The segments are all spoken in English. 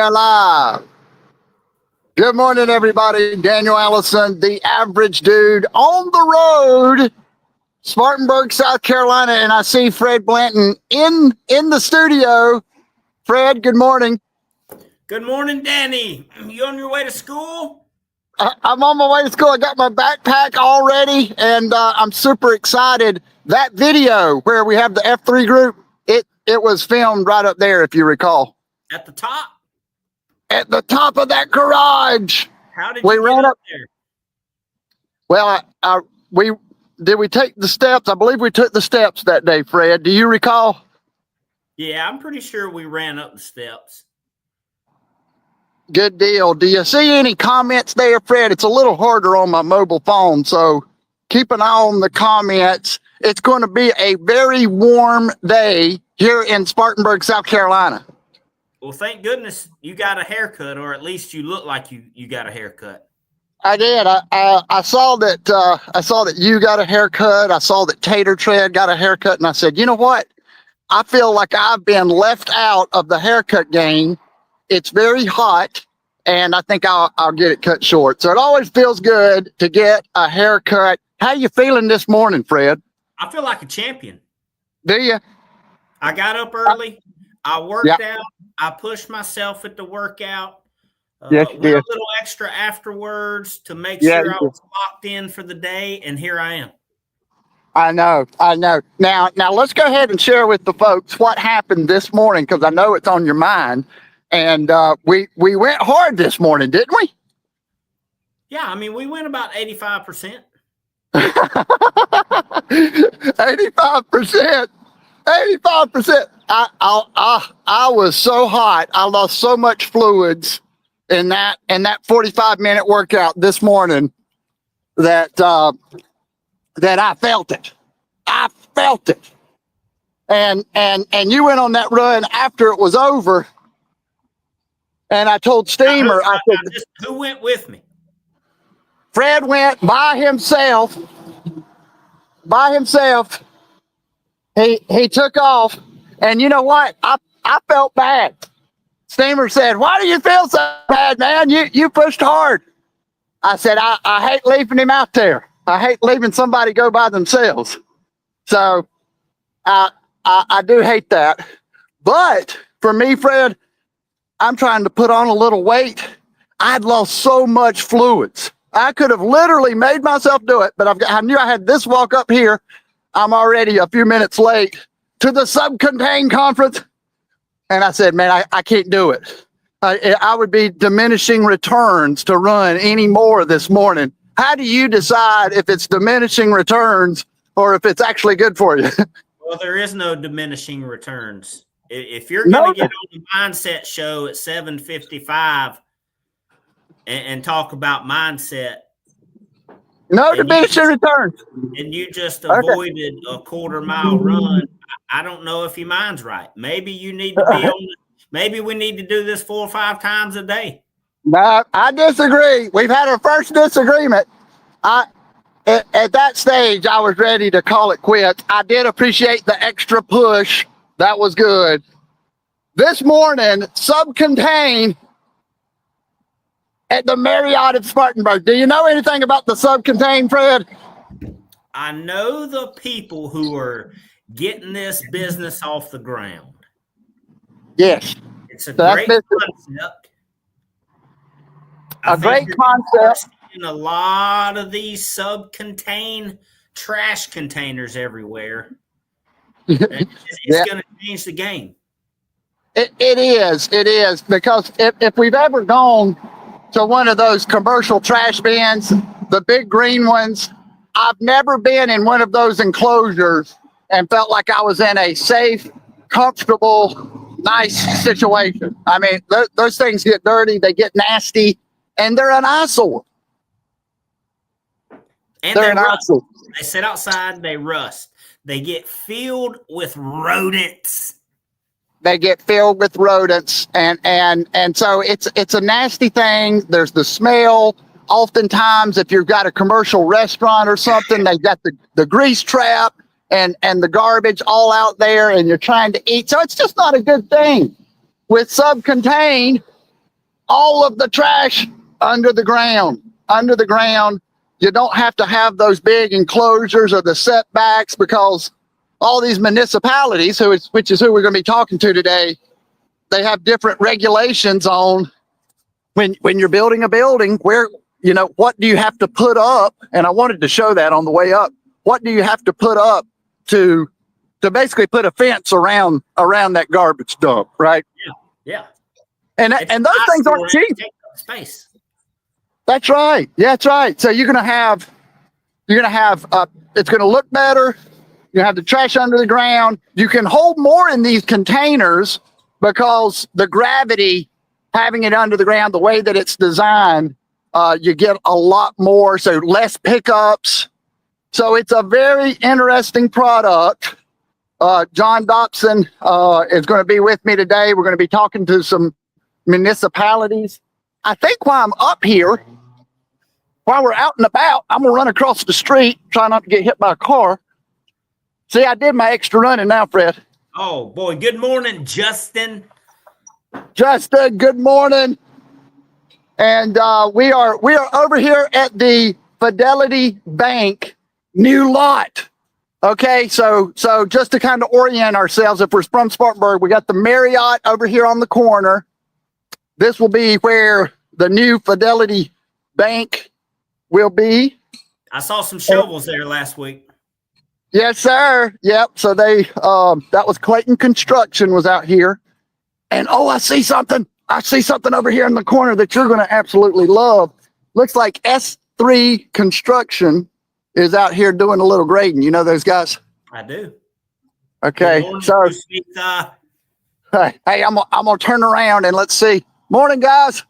are live. Good morning, everybody. Daniel Allison, the average dude on the road, Spartanburg, South Carolina, and I see Fred Blanton in the studio. Fred, good morning. Good morning, Danny. You on your way to school? I'm on my way to school. I got my backpack all ready, and I'm super excited. That video where we have the F3 group, it was filmed right up there, if you recall. At the top? At the top of that garage. How did you get up there? Well, we take the steps? I believe we took the steps that day, Fred. Do you recall? Yeah, I'm pretty sure we ran up the steps. Good deal. Do you see any comments there, Fred? It's a little harder on my mobile phone, so keep an eye on the comments. It's going to be a very warm day here in Spartanburg, South Carolina. Well, thank goodness you got a haircut, or at least you look like you got a haircut. I did. I saw that. I saw that you got a haircut. I saw that Tater Tread got a haircut, and I said, you know what? I feel like I've been left out of the haircut game. It's very hot, and I think I'll get it cut short. So it always feels good to get a haircut. How you feeling this morning, Fred? I feel like a champion. Do you? I got up early. I worked out. I pushed myself at the workout. Yes, went a little extra afterwards to make sure I was locked in for the day, and here I am. I know. Now let's go ahead and share with the folks what happened this morning, because I know it's on your mind. And we went hard this morning, didn't we? Yeah, I mean, we went about 85%. 85%. 85%. I was so hot. I lost so much fluids in that 45-minute workout this morning that I felt it. I felt it. And you went on that run after it was over. And I told Steamer, I said, who went with me? Fred went by himself. He took off. And you know what? I felt bad. Steamer said, why do you feel so bad, man? You pushed hard. I said, I hate leaving him out there. I hate leaving somebody go by themselves. So I do hate that. But for me, Fred, I'm trying to put on a little weight. I'd lost so much fluids. I could have literally made myself do it, but I knew I had this walk up here. I'm already a few minutes late to the Subcontain conference. And I said, man, I can't do it. I would be diminishing returns to run any more this morning. How do you decide if it's diminishing returns or if it's actually good for you? Well, there is no diminishing returns. If you're going to get on the Mindset Show at 7:55 and talk about mindset, no diminishing returns, and you just avoided a quarter-mile run, I don't know if your mind's right. Maybe you need to be on. Maybe we need to do this 4 or 5 times a day. No, I disagree. We've had our first disagreement. At that stage, I was ready to call it quits. I did appreciate the extra push. That was good. This morning, Subcontain at the Marriott at Spartanburg. Do you know anything about the Subcontain, Fred? I know the people who are getting this business off the ground. Yes. It's a great concept. A great concept. In a lot of these Subcontain trash containers everywhere. It's going to change the game. It is, because if we've ever gone to one of those commercial trash bins, the big green ones, I've never been in one of those enclosures and felt like I was in a safe, comfortable, nice situation. I mean, those things get dirty, they get nasty, and they're an eyesore. And they're an eyesore. They sit outside, they rust. They get filled with rodents. And so it's a nasty thing. There's the smell. Oftentimes, if you've got a commercial restaurant or something, they've got the grease trap and the garbage all out there, and you're trying to eat. So it's just not a good thing. With Subcontain, all of the trash under the ground. Under the ground. You don't have to have those big enclosures or the setbacks, because all these municipalities, which is who we're going to be talking to today, they have different regulations on when you're building a building, where, what do you have to put up? And I wanted to show that on the way up. What do you have to put up to basically put a fence around that garbage dump, right? Yeah. And those things aren't cheap. Space. That's right. Yeah, that's right. So you're gonna have it's gonna look better. You have the trash under the ground. You can hold more in these containers because the gravity, having it under the ground, the way that it's designed, you get a lot more, so less pickups. So it's a very interesting product. John Dobson is going to be with me today. We're going to be talking to some municipalities. I think while I'm up here, while we're out and about, I'm going to run across the street, try not to get hit by a car. See, I did my extra running now, Fred. Oh, boy. Good morning, Justin. Justin, good morning. And we are over here at the Fidelity Bank new lot. Okay, so just to kind of orient ourselves, if we're from Spartanburg, we got the Marriott over here on the corner. This will be where the new Fidelity Bank will be. I saw some shovels there last week. Yes, sir. Yep. So they that was Clayton Construction was out here. And I see something. I see something over here in the corner that you're going to absolutely love. Looks like S3 Construction is out here doing a little grading. You know those guys? I do. Okay. Morning, So hey, I'm gonna turn around and let's see. Morning, guys.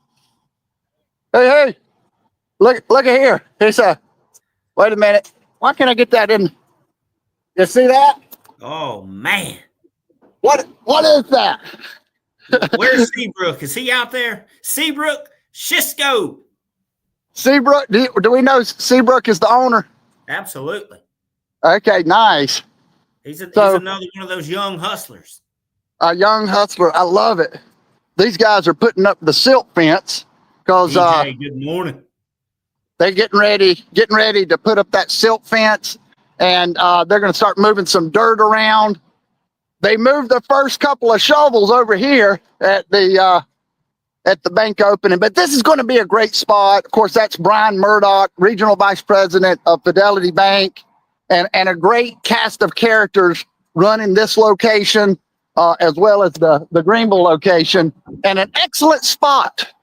Hey. Look at here. Here's wait a minute. Why can't I get that in? You see that? Oh man. What is that? Where's Seabrook? Is he out there? Seabrook Shisco. Seabrook, do we know Seabrook is the owner? Absolutely. Okay, nice. He's another one of those young hustlers. A young hustler. I love it. These guys are putting up the silt fence because good morning. They're getting ready to put up that silt fence, and they're going to start moving some dirt around. They moved the first couple of shovels over here at the bank opening, but this is going to be a great spot. Of course, that's Brian Murdoch, Regional Vice President of Fidelity Bank, and a great cast of characters running this location, as well as the Greenville location, and an excellent spot.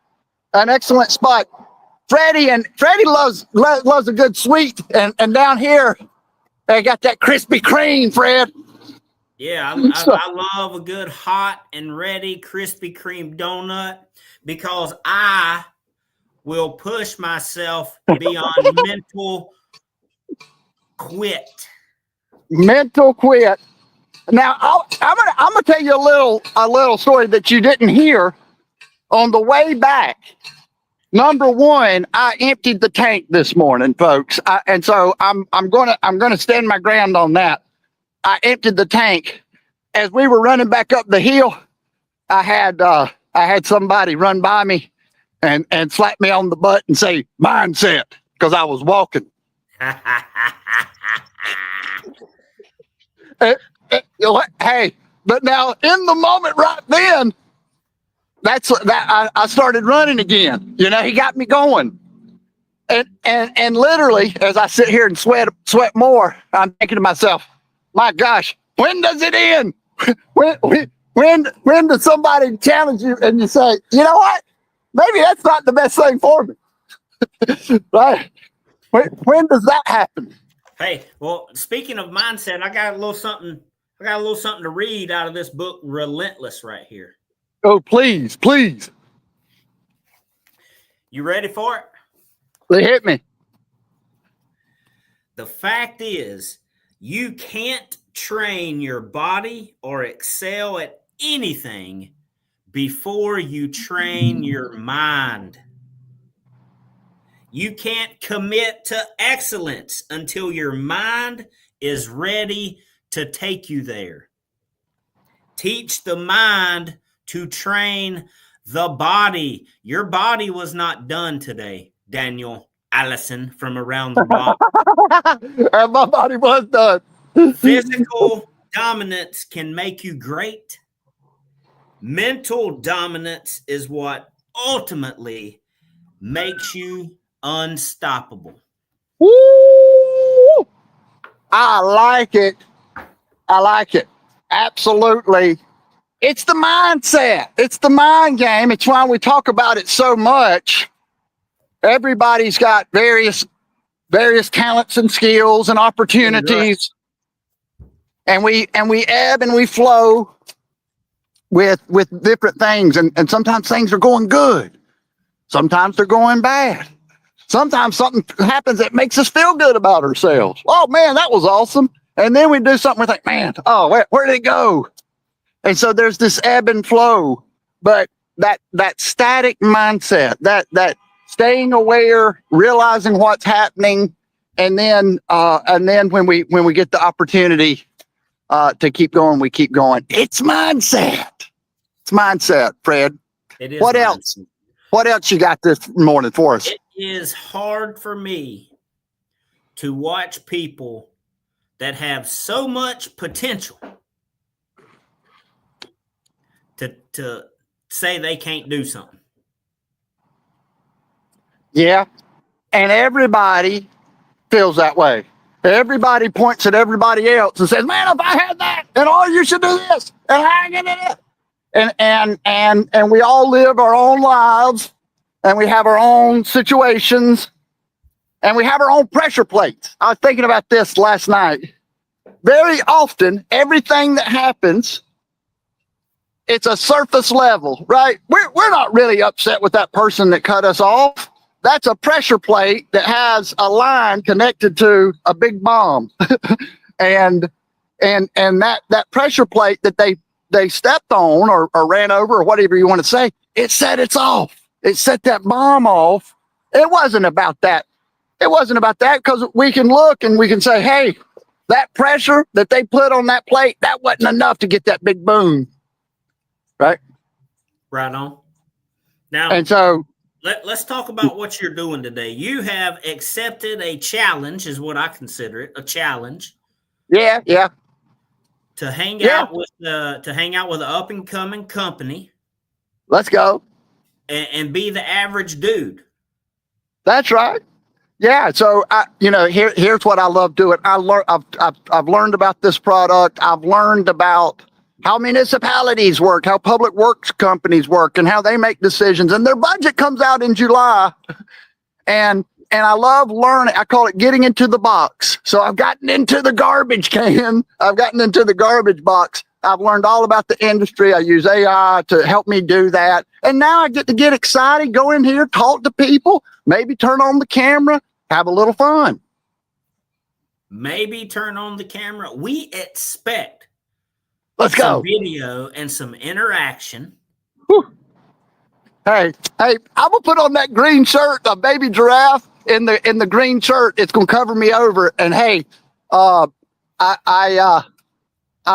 Freddie loves a good sweet, and down here they got that Krispy Kreme, Fred. Yeah, I love a good hot and ready Krispy Kreme donut because I will push myself beyond mental quit. Mental quit. Now I'm gonna tell you a little story that you didn't hear on the way back. Number one, I emptied the tank this morning, folks, and so I'm gonna stand my ground on that. I emptied the tank. As we were running back up the hill, I had somebody run by me and slap me on the butt and say mindset because I was walking. Hey, but now in the moment right then, I started running again. He got me going. And literally, as I sit here and sweat more, I'm thinking to myself, my gosh, when does it end? When does somebody challenge you and you say, you know what? Maybe that's not the best thing for me. Right? When does that happen? Hey, well, speaking of mindset, I got a little something to read out of this book, Relentless, right here. Oh, please. You ready for it? They hit me. The fact is, you can't train your body or excel at anything before you train your mind. You can't commit to excellence until your mind is ready to take you there. Teach the mind to train The body, your body was not done today, Daniel Allison from around the block. And my body was done. Physical dominance can make you great. Mental dominance is what ultimately makes you unstoppable. Woo! I like it. I like it. Absolutely. It's the mindset. It's the mind game. It's why we talk about it so much. Everybody's got various talents and skills and opportunities. And we ebb and we flow with different things. And sometimes things are going good. Sometimes they're going bad. Sometimes something happens that makes us feel good about ourselves. Oh man, that was awesome. And then we do something, we think, man, oh, where did it go? And so there's this ebb and flow, but that static mindset, that staying aware, realizing what's happening, and then when we get the opportunity to keep going, we keep going. It's mindset. It's mindset, Fred. It is. What else? What else you got this morning for us? It is hard for me to watch people that have so much potential to say they can't do something. Yeah. And everybody feels that way. Everybody points at everybody else and says, man, if I had that, and oh, you should do this, and I get it. And we all live our own lives, and we have our own situations, and we have our own pressure plates. I was thinking about this last night. Very often, everything that happens, it's a surface level, right? We're not really upset with that person that cut us off. That's a pressure plate that has a line connected to a big bomb. and that pressure plate that they stepped on or ran over or whatever you want to say, it set it off. It set that bomb off. It wasn't about that. It wasn't about that, because we can look and we can say, hey, that pressure that they put on that plate, that wasn't enough to get that big boom. Right? Right on. Now, and so let's talk about what you're doing today. You have accepted a challenge, is what I consider it, a challenge. Yeah. To hang out with an up and coming company. Let's go. And be the average dude. That's right. Yeah. So here's what I love doing. I've learned about this product. I've learned about how municipalities work, how public works companies work, and how they make decisions. And their budget comes out in July. And I love learning. I call it getting into the box. So I've gotten into the garbage can. I've gotten into the garbage box. I've learned all about the industry. I use AI to help me do that. And now I get to get excited, go in here, talk to people, maybe turn on the camera, have a little fun. Maybe turn on the camera. We expect some video and some interaction. Whew. Hey, I'm gonna put on that green shirt, a baby giraffe in the green shirt. It's gonna cover me over. And hey, I've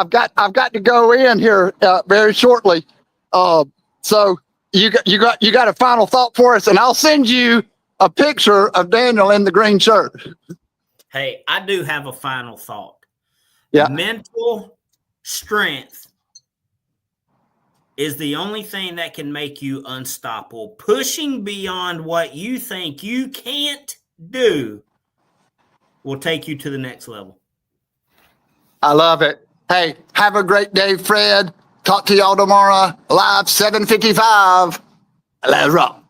got to go in here very shortly. So you got a final thought for us, and I'll send you a picture of Daniel in the green shirt. Hey, I do have a final thought. Yeah. Mental strength is the only thing that can make you unstoppable. Pushing beyond what you think you can't do will take you to the next level. I love it. Hey, have a great day, Fred. Talk to y'all tomorrow, live 7:55. Let's rock.